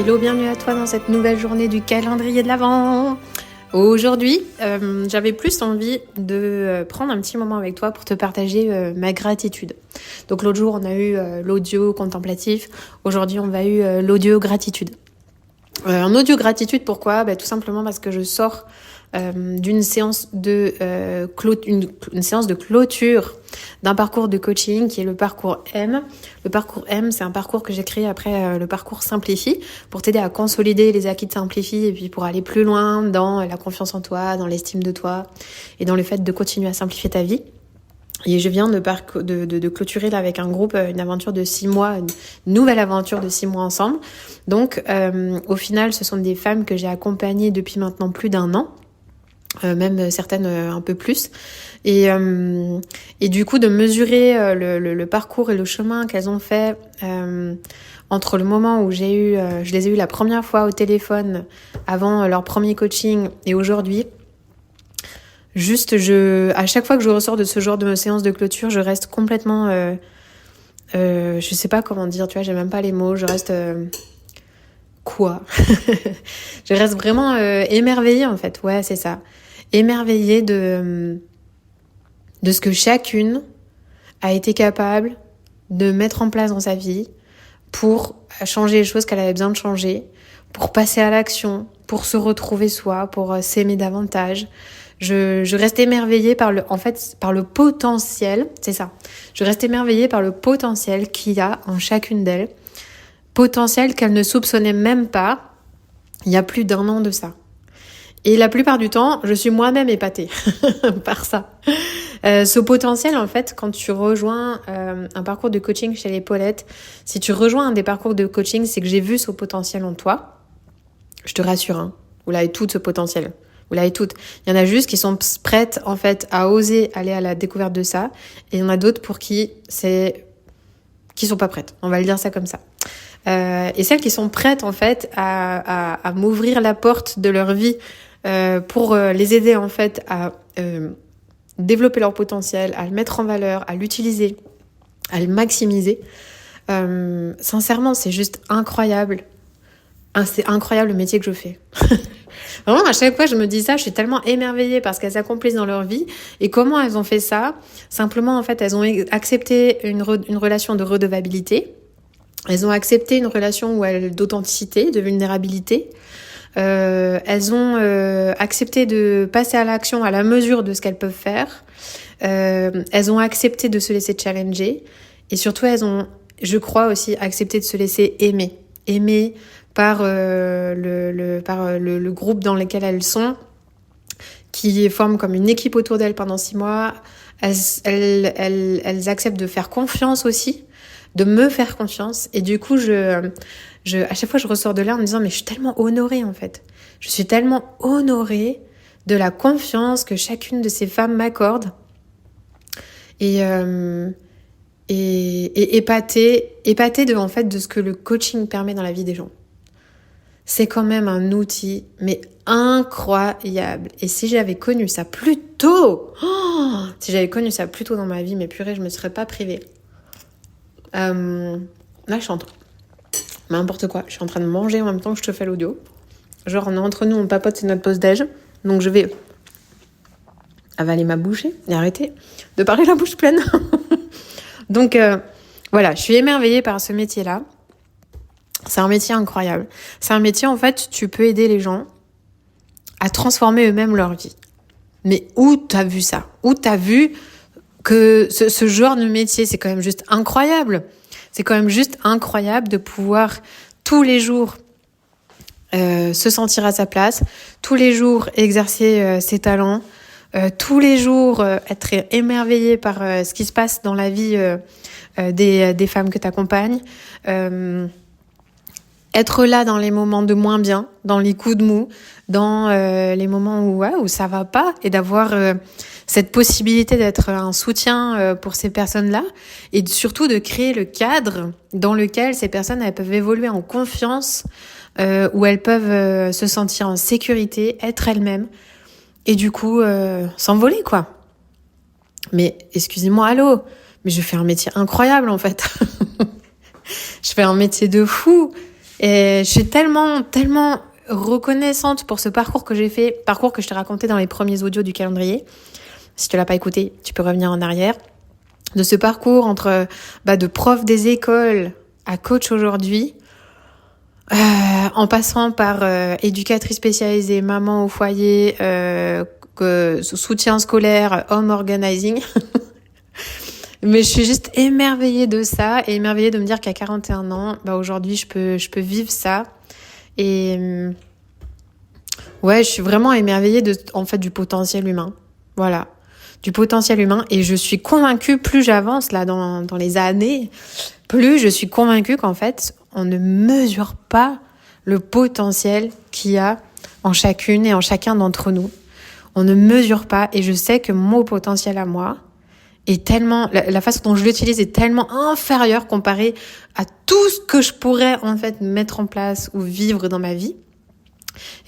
Hello, bienvenue à toi dans cette nouvelle journée du calendrier de l'Avent. Aujourd'hui, j'avais plus envie de prendre un petit moment avec toi pour te partager ma gratitude. Donc l'autre jour, on a eu l'audio contemplatif. Aujourd'hui, on va eu l'audio gratitude. Un audio gratitude, pourquoi ? Tout simplement parce que je sors d'une séance de une séance de clôture d'un parcours de coaching qui est le parcours M. Le parcours M, c'est un parcours que j'ai créé après le parcours Simplifie pour t'aider à consolider les acquis de Simplifie et puis pour aller plus loin dans la confiance en toi, dans l'estime de toi et dans le fait de continuer à simplifier ta vie. Et je viens de clôturer là avec un groupe une aventure de 6 mois, une nouvelle aventure de 6 mois ensemble. Donc au final, ce sont des femmes que j'ai accompagnées depuis maintenant plus d'1 an. Même certaines un peu plus et du coup de mesurer le parcours et le chemin qu'elles ont fait entre le moment où je les ai eues la première fois au téléphone avant leur premier coaching et aujourd'hui. Juste à chaque fois que je ressors de ce genre de séance de clôture, je reste complètement je sais pas comment dire, tu vois, j'ai même pas les mots, je reste quoi je reste vraiment émerveillée en fait, ouais, c'est ça. Émerveillée de ce que chacune a été capable de mettre en place dans sa vie pour changer les choses qu'elle avait besoin de changer, pour passer à l'action, pour se retrouver soi, pour s'aimer davantage. Je reste émerveillée par le potentiel, c'est ça. Je reste émerveillée par le potentiel qu'il y a en chacune d'elles, potentiel qu'elle ne soupçonnait même pas il y a plus d'1 an de ça. Et la plupart du temps, je suis moi-même épatée par ça. Ce potentiel, en fait, quand tu rejoins un parcours de coaching chez les Paulettes, si tu rejoins un des parcours de coaching, c'est que j'ai vu ce potentiel en toi. Je te rassure, hein, vous l'avez toutes, ce potentiel. Vous l'avez toutes. Il y en a juste qui sont prêtes, en fait, à oser aller à la découverte de ça. Et il y en a d'autres pour qui sont pas prêtes. On va le dire ça comme ça. Et celles qui sont prêtes, en fait, à m'ouvrir la porte de leur vie pour les aider en fait à développer leur potentiel, à le mettre en valeur, à l'utiliser, à le maximiser. Sincèrement, c'est juste incroyable. C'est incroyable le métier que je fais. Vraiment, à chaque fois je me dis ça, je suis tellement émerveillée par ce qu'elles accomplissent dans leur vie et comment elles ont fait ça. Simplement, en fait, elles ont accepté une relation de redevabilité. Elles ont accepté une relation d'authenticité, de vulnérabilité. Elles ont accepté de passer à l'action à la mesure de ce qu'elles peuvent faire. Elles ont accepté de se laisser challenger. Et surtout, elles ont, je crois aussi, accepté de se laisser aimer. Aimer par le groupe dans lequel elles sont, qui forment comme une équipe autour d'elles pendant 6 mois. Elles acceptent de faire confiance aussi, de me faire confiance. Et du coup, à chaque fois, je ressors de là en me disant, mais je suis tellement honorée, en fait. Je suis tellement honorée de la confiance que chacune de ces femmes m'accorde. Et épatée en fait, de ce que le coaching permet dans la vie des gens. C'est quand même un outil, mais incroyable. Et si j'avais connu ça plus tôt, si j'avais connu ça plus tôt dans ma vie, mais purée, je me serais pas privée. Là, je suis n'importe quoi. Je suis en train de manger en même temps que je te fais l'audio. Genre, on est entre nous, on papote, c'est notre pause déj. Donc, je vais avaler ma bouchée et arrêter de parler la bouche pleine. Donc, voilà, je suis émerveillée par ce métier-là. C'est un métier incroyable. C'est un métier, en fait, tu peux aider les gens à transformer eux-mêmes leur vie. Mais où t'as vu ça ? Où t'as vu que ce genre de métier, c'est quand même juste incroyable. C'est quand même juste incroyable de pouvoir tous les jours se sentir à sa place, tous les jours exercer ses talents, tous les jours être émerveillé par ce qui se passe dans la vie des femmes que tu accompagnes, être là dans les moments de moins bien, dans les coups de mou, dans les moments où ça va pas, et d'avoir cette possibilité d'être un soutien pour ces personnes-là, et surtout de créer le cadre dans lequel ces personnes elles peuvent évoluer en confiance, où elles peuvent se sentir en sécurité, être elles-mêmes, et du coup s'envoler, quoi. Mais excusez-moi, allô, mais je fais un métier incroyable en fait. Je fais un métier de fou. Et je suis tellement reconnaissante pour ce parcours que j'ai fait, parcours que je t'ai raconté dans les premiers audios du calendrier. Si tu l'as pas écouté, tu peux revenir en arrière. De ce parcours entre de prof des écoles à coach aujourd'hui, en passant par éducatrice spécialisée, maman au foyer, soutien scolaire, home organizing. Mais je suis juste émerveillée de ça et émerveillée de me dire qu'à 41 ans, aujourd'hui, je peux vivre ça. Et ouais, je suis vraiment émerveillée du potentiel humain. Voilà. Du potentiel humain. Et je suis convaincue, plus j'avance là dans les années, plus je suis convaincue qu'en fait, on ne mesure pas le potentiel qu'il y a en chacune et en chacun d'entre nous. On ne mesure pas. Et je sais que mon potentiel à moi est tellement, la façon dont je l'utilise est tellement inférieure comparée à tout ce que je pourrais en fait mettre en place ou vivre dans ma vie.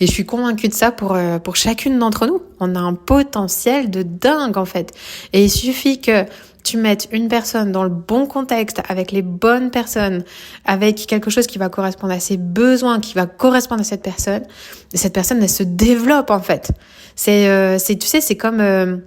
Et je suis convaincue de ça pour chacune d'entre nous. On a un potentiel de dingue en fait. Et il suffit que tu mettes une personne dans le bon contexte, avec les bonnes personnes, avec quelque chose qui va correspondre à ses besoins, qui va correspondre à cette personne. Et cette personne, elle se développe en fait. C'est comme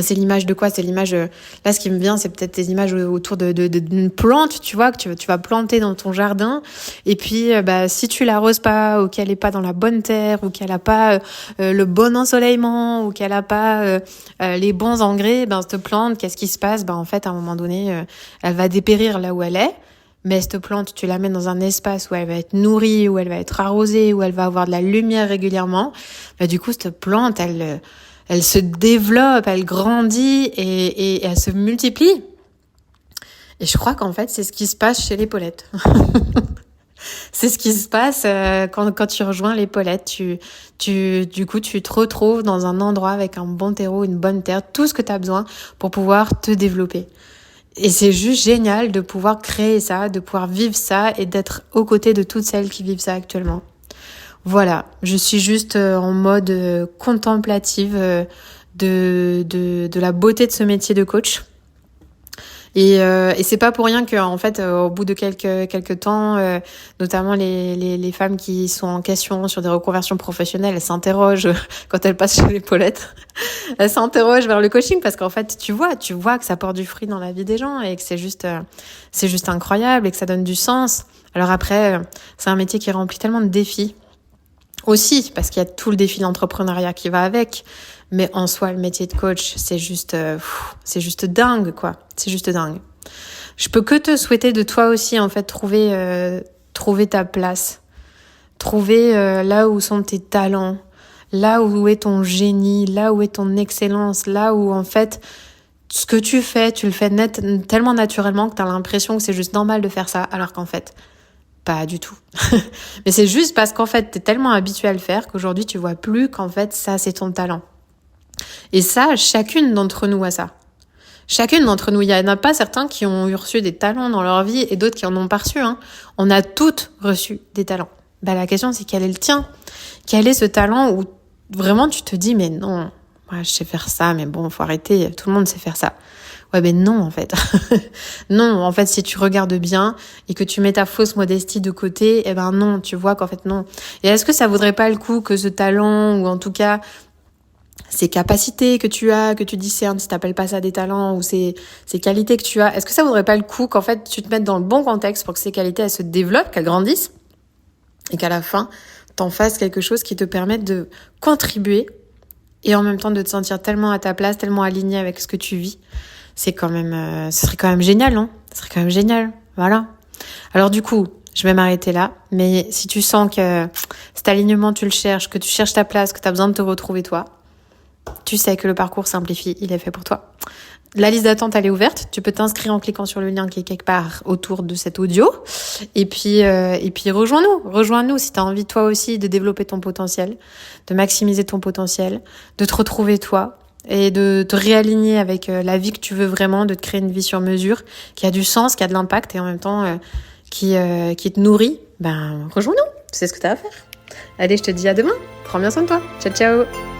c'est l'image de quoi? C'est l'image, là ce qui me vient, c'est peut-être des images autour d'une plante, tu vois, que tu vas planter dans ton jardin. Et puis, si tu l'arroses pas, ou qu'elle est pas dans la bonne terre, ou qu'elle a pas le bon ensoleillement, ou qu'elle a pas les bons engrais, cette plante, qu'est-ce qui se passe? En fait, à un moment donné, elle va dépérir là où elle est. Mais cette plante, tu la mets dans un espace où elle va être nourrie, où elle va être arrosée, où elle va avoir de la lumière régulièrement. Du coup, cette plante, elle se développe, elle grandit et elle se multiplie. Et je crois qu'en fait, c'est ce qui se passe chez les Paulettes. C'est ce qui se passe quand tu rejoins les Paulettes. Du coup, tu te retrouves dans un endroit avec un bon terreau, une bonne terre, tout ce que tu as besoin pour pouvoir te développer. Et c'est juste génial de pouvoir créer ça, de pouvoir vivre ça et d'être aux côtés de toutes celles qui vivent ça actuellement. Voilà, je suis juste en mode contemplative de la beauté de ce métier de coach. Et c'est pas pour rien que en fait au bout de quelques temps, notamment les femmes qui sont en question sur des reconversions professionnelles, elles s'interrogent quand elles passent chez les Paulettes. Elles s'interrogent vers le coaching parce qu'en fait tu vois que ça porte du fruit dans la vie des gens et que c'est juste incroyable et que ça donne du sens. Alors après, c'est un métier qui remplit tellement de défis. Aussi, parce qu'il y a tout le défi de l'entrepreneuriat qui va avec. Mais en soi, le métier de coach, c'est juste dingue, quoi. C'est juste dingue. Je peux que te souhaiter de toi aussi, en fait, trouver ta place. Trouver là où sont tes talents. Là où est ton génie. Là où est ton excellence. Là où, en fait, ce que tu fais, tu le fais tellement naturellement que t'as l'impression que c'est juste normal de faire ça. Alors qu'en fait, pas du tout. Mais c'est juste parce qu'en fait, t'es tellement habitué à le faire qu'aujourd'hui, tu vois plus qu'en fait, ça, c'est ton talent. Et ça, chacune d'entre nous a ça. Chacune d'entre nous. Il y en a pas certains qui ont reçu des talents dans leur vie et d'autres qui en ont pas reçu. On a toutes reçu des talents. La question, c'est quel est le tien? Quel est ce talent où vraiment tu te dis, mais non, moi, je sais faire ça, mais bon, faut arrêter, tout le monde sait faire ça. Ouais, non, en fait. Non, en fait, si tu regardes bien et que tu mets ta fausse modestie de côté, non, tu vois qu'en fait, non. Et est-ce que ça vaudrait pas le coup que ce talent, ou en tout cas, ces capacités que tu as, que tu discernes, si t'appelles pas ça des talents, ou ces qualités que tu as, est-ce que ça vaudrait pas le coup qu'en fait, tu te mettes dans le bon contexte pour que ces qualités, elles se développent, qu'elles grandissent, et qu'à la fin, t'en fasses quelque chose qui te permette de contribuer et en même temps de te sentir tellement à ta place, tellement aligné avec ce que tu vis. C'est quand même, ce serait quand même génial, non? Ce serait quand même génial. Voilà. Alors du coup, je vais m'arrêter là. Mais si tu sens que cet alignement, tu le cherches, que tu cherches ta place, que tu as besoin de te retrouver toi, tu sais que le parcours Simplifie, il est fait pour toi. La liste d'attente, elle est ouverte. Tu peux t'inscrire en cliquant sur le lien qui est quelque part autour de cet audio. Et puis rejoins-nous. Rejoins-nous si tu as envie toi aussi de développer ton potentiel, de maximiser ton potentiel, de te retrouver toi, et de te réaligner avec la vie que tu veux vraiment, de te créer une vie sur mesure, qui a du sens, qui a de l'impact et en même temps qui te nourrit. Rejoins-nous, tu sais ce que tu as à faire. Allez, je te dis à demain. Prends bien soin de toi. Ciao, ciao.